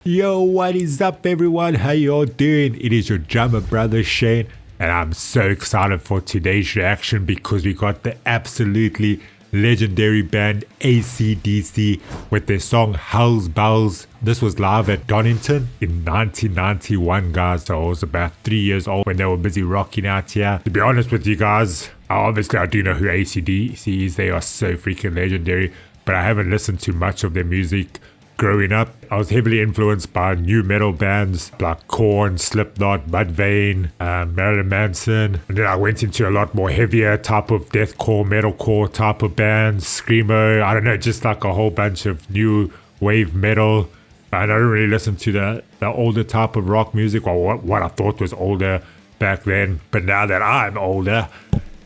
Yo, what is up everyone? How you all doing? It is your drummer brother Shane, and I'm so excited for today's reaction because we got the absolutely legendary band AC/DC with their song Hell's Bells. This was live at Donington in 1991, guys. So I was about 3 years old when they were busy rocking out here. To be honest with you guys, obviously I do know who AC/DC is. They are so freaking legendary, but I haven't listened to much of their music. Growing up, I was heavily influenced by NuMetal bands like Korn, Slipknot, Mudvayne, Marilyn Manson. And then I went into a lot more heavier type of deathcore, metalcore type of bands, screamo, I don't know, just like a whole bunch of new wave metal. And I don't really listen to the older type of rock music, or what I thought was older back then. But now that I'm older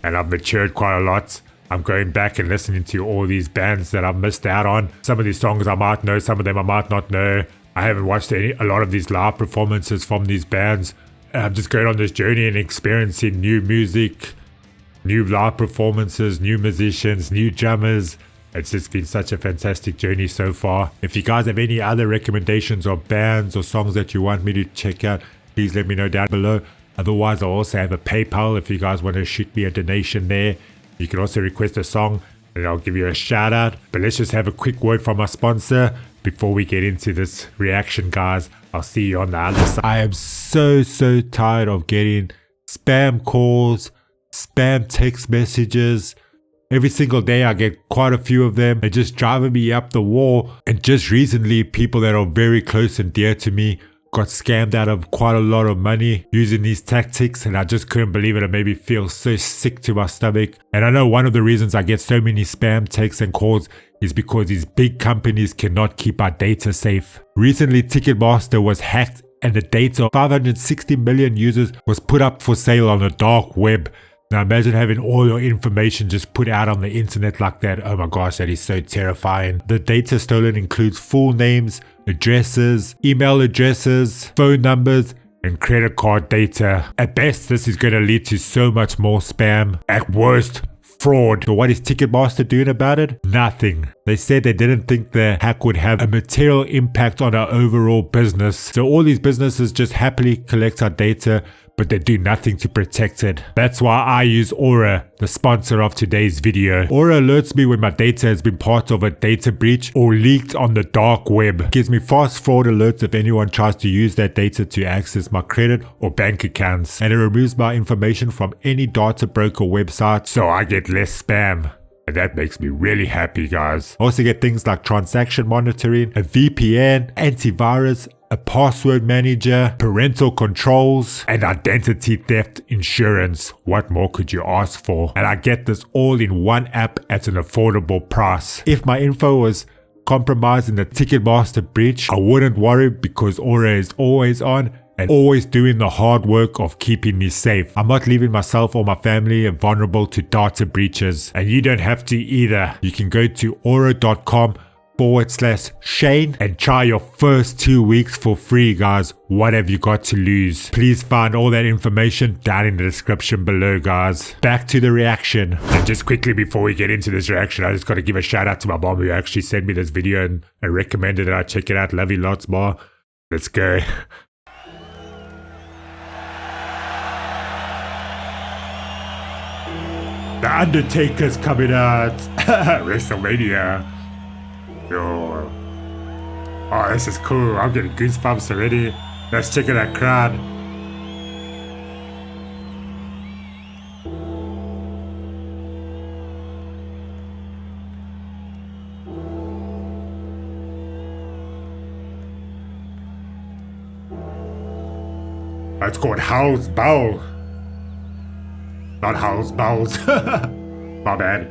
and I've matured quite a lot, I'm going back and listening to all these bands that I've missed out on. Some of these songs I might know, some of them I might not know. I haven't watched a lot of these live performances from these bands. And I'm just going on this journey and experiencing new music, new live performances, new musicians, new drummers. It's just been such a fantastic journey so far. If you guys have any other recommendations of bands or songs that you want me to check out, please let me know down below. Otherwise, I also have a PayPal if you guys want to shoot me a donation there. You can also request a song and I'll give you a shout out. But let's just have a quick word from our sponsor before we get into this reaction, guys. I'll see you on the other side. I am so tired of getting spam calls, spam text messages. Every single day I get quite a few of them. They're just driving me up the wall. And just recently, people that are very close and dear to me got scammed out of quite a lot of money using these tactics, and I just couldn't believe it. It made me feel so sick to my stomach. And I know one of the reasons I get so many spam texts and calls is because these big companies cannot keep our data safe. Recently, Ticketmaster was hacked and the data of 560 million users was put up for sale on the dark web. Now imagine having all your information just put out on the internet like that. Oh my gosh, that is so terrifying. The data stolen includes full names, addresses, email addresses, phone numbers, and credit card data. At best, this is going to lead to so much more spam. At worst, fraud. So what is Ticketmaster doing about it? Nothing. They said they didn't think the hack would have a material impact on our overall business. So all these businesses just happily collect our data, but they do nothing to protect it. That's why I use Aura, the sponsor of today's video. Aura alerts me when my data has been part of a data breach or leaked on the dark web. It gives me fast fraud alerts if anyone tries to use that data to access my credit or bank accounts. And it removes my information from any data broker website, so I get less spam. And that makes me really happy, guys. I also get things like transaction monitoring, a VPN, antivirus, a password manager, parental controls, and identity theft insurance. What more could you ask for? And I get this all in one app at an affordable price. If my info was compromised in the Ticketmaster breach, I wouldn't worry because Aura is always on and always doing the hard work of keeping me safe. I'm not leaving myself or my family vulnerable to data breaches. And you don't have to either. You can go to aura.com/Shane and try your first 2 weeks for free, guys. What have you got to lose? Please find all that information down in the description below, guys. Back to the reaction. And just quickly before we get into this reaction, I just got to give a shout out to my mom who actually sent me this video and recommended that I check it out. Love you lots more. Let's go. The Undertaker's coming out. WrestleMania. Yo. Oh, this is cool. I'm getting goosebumps already. Let's check out that crowd. It's called Hell's Bell. Not Hell's Bells. My bad.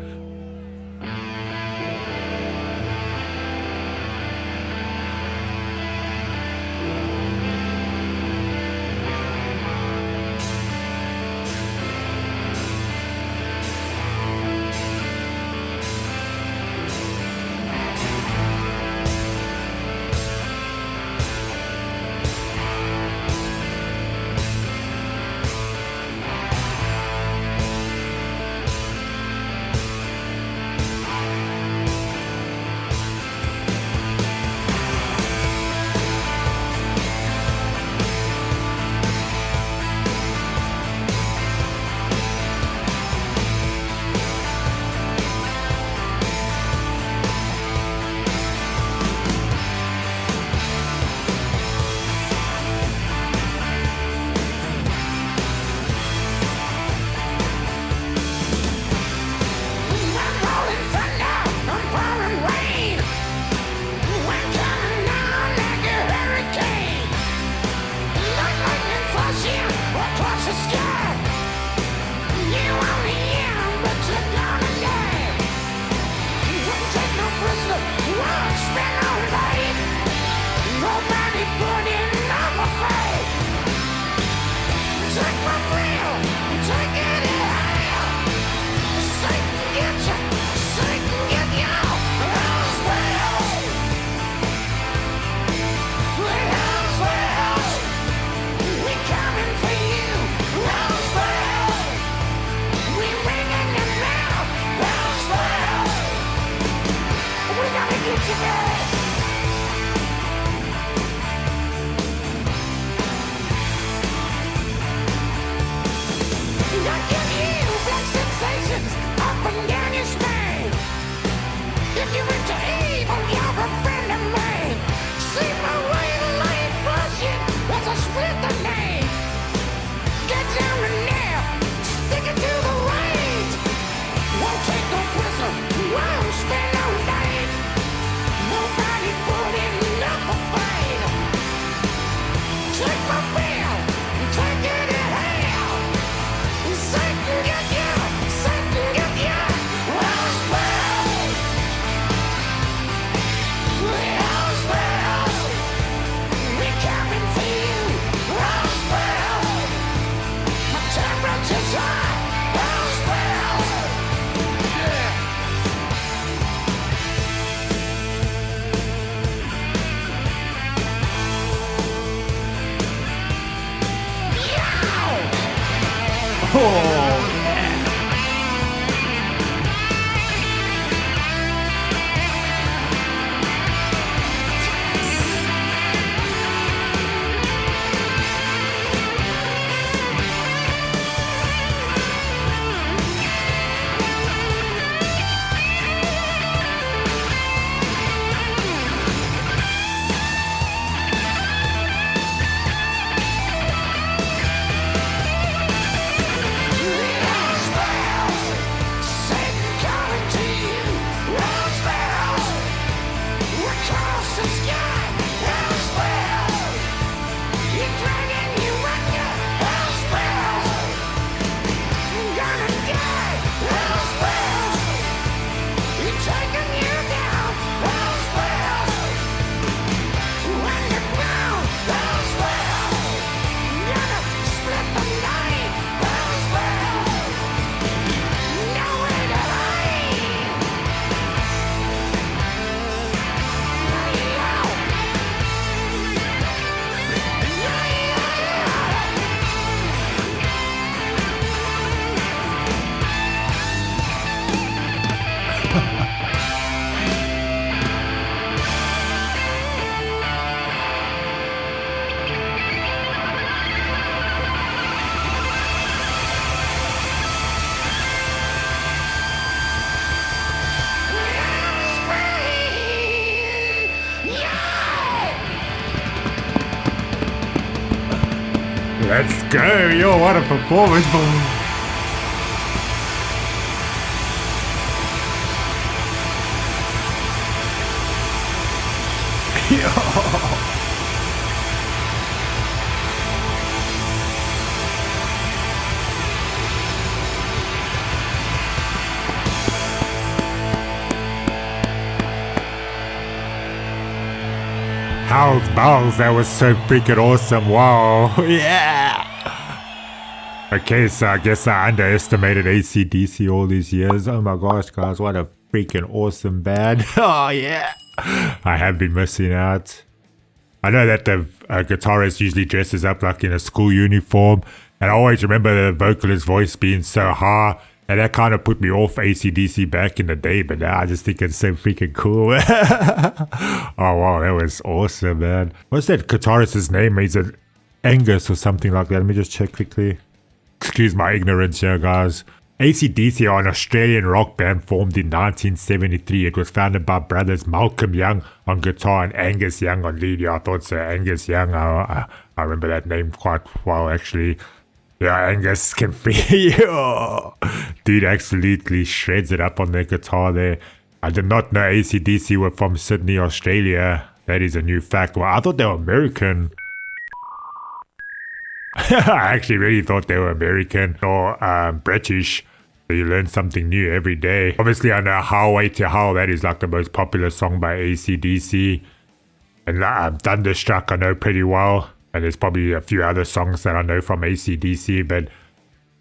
Let's go, yo, what a performance. How's balls? That was so freaking awesome. Wow. Yeah. Okay, so I guess I underestimated AC/DC all these years. Oh my gosh, guys, what a freaking awesome band. Oh yeah. I have been missing out. I know that the guitarist usually dresses up like in a school uniform, and I always remember the vocalist's voice being so high, and that kind of put me off AC/DC back in the day, but now I just think it's so freaking cool. Oh wow, that was awesome, man. What's that guitarist's name? Is it Angus or something like that? Let me just check quickly. Excuse my ignorance here, guys. AC/DC are an Australian rock band formed in 1973. It was founded by brothers Malcolm Young on guitar and Angus Young on lead. Yeah, I thought so. Angus Young. I remember that name quite well, actually. Yeah, Angus can free. Dude absolutely shreds it up on their guitar there. I did not know AC/DC were from Sydney, Australia. That is a new fact. Well, I thought they were American. I actually really thought they were American or British. So you learn something new every day. Obviously, I know Highway to Hell. That is like the most popular song by AC/DC. And Thunderstruck I know pretty well. And there's probably a few other songs that I know from AC/DC, but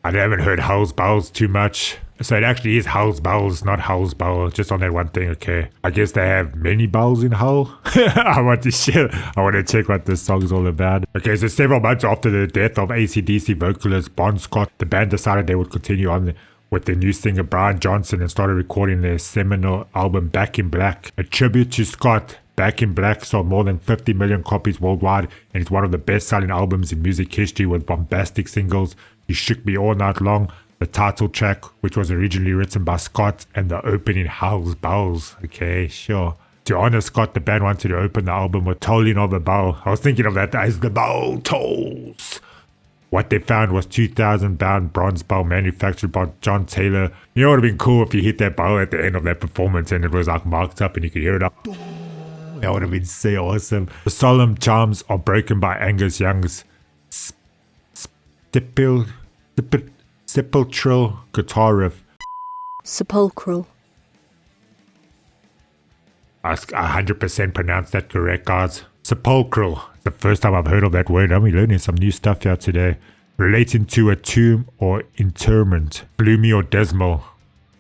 I haven't heard Hell's Bells too much. So it actually is Hell's Bells, not Hell's Bells, just on that one thing, okay. I guess they have many bells in Hell. I want to check what this song's all about. Okay, so several months after the death of AC/DC vocalist Bon Scott, the band decided they would continue on with their new singer Brian Johnson and started recording their seminal album Back in Black. A tribute to Scott, Back in Black sold more than 50 million copies worldwide and it's one of the best-selling albums in music history with bombastic singles You Shook Me All Night Long, the title track, which was originally written by Scott, and the opening Hell's Bells. Okay, sure. To honor Scott, the band wanted to open the album with Tolling of a Bell. I was thinking of that as the bell tolls. What they found was 2,000 pound bronze bell manufactured by John Taylor. You know what would have been cool if you hit that bell at the end of that performance and it was like marked up and you could hear it up. That would have been so awesome. The solemn charms are broken by Angus Young's sepulchral guitar riff. Sepulchral. I 100% pronounced that correct, guys. Sepulchral. It's the first time I've heard of that word. I'm learning some new stuff here today. Relating to a tomb or interment. Gloomy or dismal.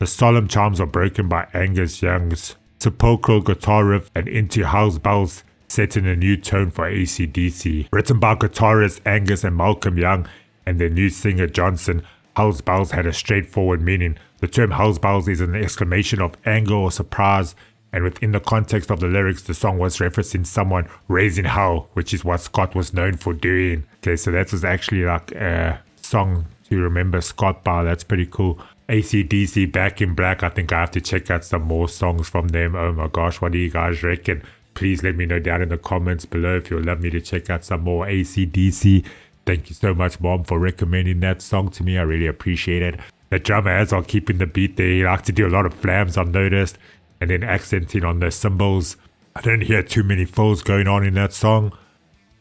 The solemn charms are broken by Angus Young's sepulchral guitar riff and Into Hell's Bells set in a new tone for AC/DC. Written by guitarists Angus and Malcolm Young and their new singer Johnson, Hell's Bells had a straightforward meaning. The term Hell's Bells is an exclamation of anger or surprise, and within the context of the lyrics, the song was referencing someone raising hell, which is what Scott was known for doing. Okay, so that was actually like a song to remember Scott by. That's pretty cool. AC/DC Back in Black. I think I have to check out some more songs from them. Oh my gosh, what do you guys reckon? Please let me know down in the comments below if you'd love me to check out some more AC/DC. Thank you so much, Mom, for recommending that song to me. I really appreciate it. The drummer, as I'm keeping the beat there, he likes to do a lot of flams, I've noticed, and then accenting on the cymbals. I don't hear too many fills going on in that song,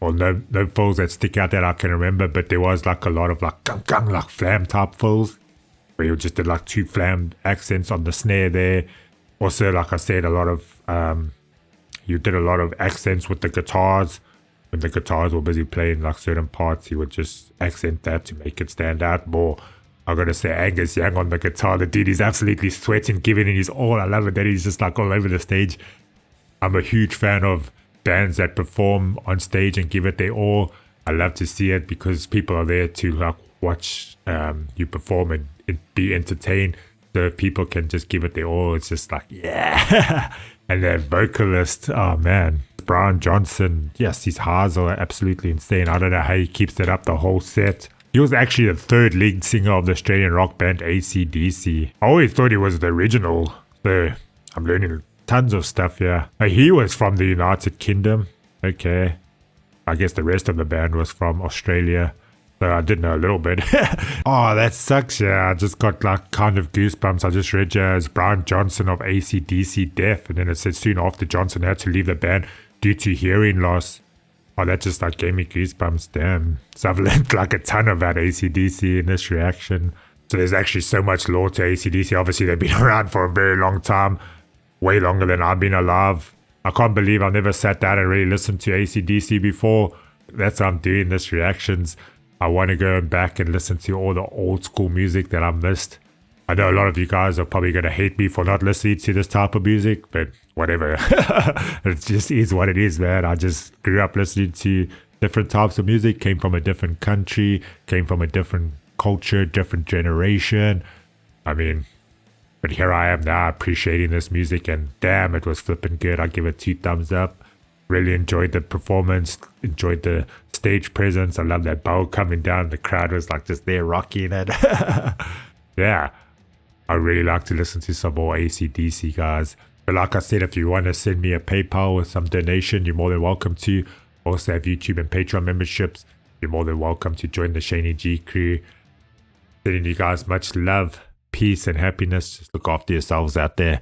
or no fills that stick out that I can remember, but there was like a lot of like gung gung, like flam type fills, where you just did like 2 flam accents on the snare there. Also, like I said, you did a lot of accents with the guitars. When the guitars were busy playing like certain parts, he would just accent that to make it stand out more. I gotta say, Angus Young on the guitar, the dude is absolutely sweating, giving it his all. I love it that he's just like all over the stage. I'm a huge fan of bands that perform on stage and give it their all. I love to see it because people are there to like watch you perform and be entertained. So if people can just give it their all, it's just like, yeah. And the vocalist, oh man, Brian Johnson, yes, his highs are absolutely insane. I don't know how he keeps it up the whole set. He was actually the 3rd lead singer of the Australian rock band AC/DC. I always thought he was the original, so I'm learning tons of stuff here. He was from the United Kingdom. Okay. I guess the rest of the band was from Australia. So I did know a little bit. Oh, that sucks. Yeah, I just got like kind of goosebumps. I just read as Brian Johnson of AC/DC death, and then it said soon after Johnson had to leave the band due to hearing loss. Oh, that just like gave me goosebumps. Damn. So I've learned like a ton about AC/DC in this reaction. So there's actually so much lore to AC/DC. Obviously, they've been around for a very long time, way longer than I've been alive. I can't believe I've never sat down and really listened to AC/DC before. That's why I'm doing this reactions. I want to go back and listen to all the old school music that I missed. I know a lot of you guys are probably going to hate me for not listening to this type of music, but whatever. It just is what it is, man. I just grew up listening to different types of music, came from a different country, came from a different culture, different generation. I mean, but here I am now appreciating this music, and damn, it was flipping good. I give it 2 thumbs up. Really enjoyed the performance, enjoyed the stage presence. I love that bow coming down. The crowd was like just there rocking it. Yeah, I really like to listen to some more AC/DC, guys. But like I said, if you want to send me a PayPal with some donation, you're more than welcome to. Also have YouTube and Patreon memberships. You're more than welcome to join the Shaney G crew. Sending you guys much love, peace, and happiness. Just look after yourselves out there.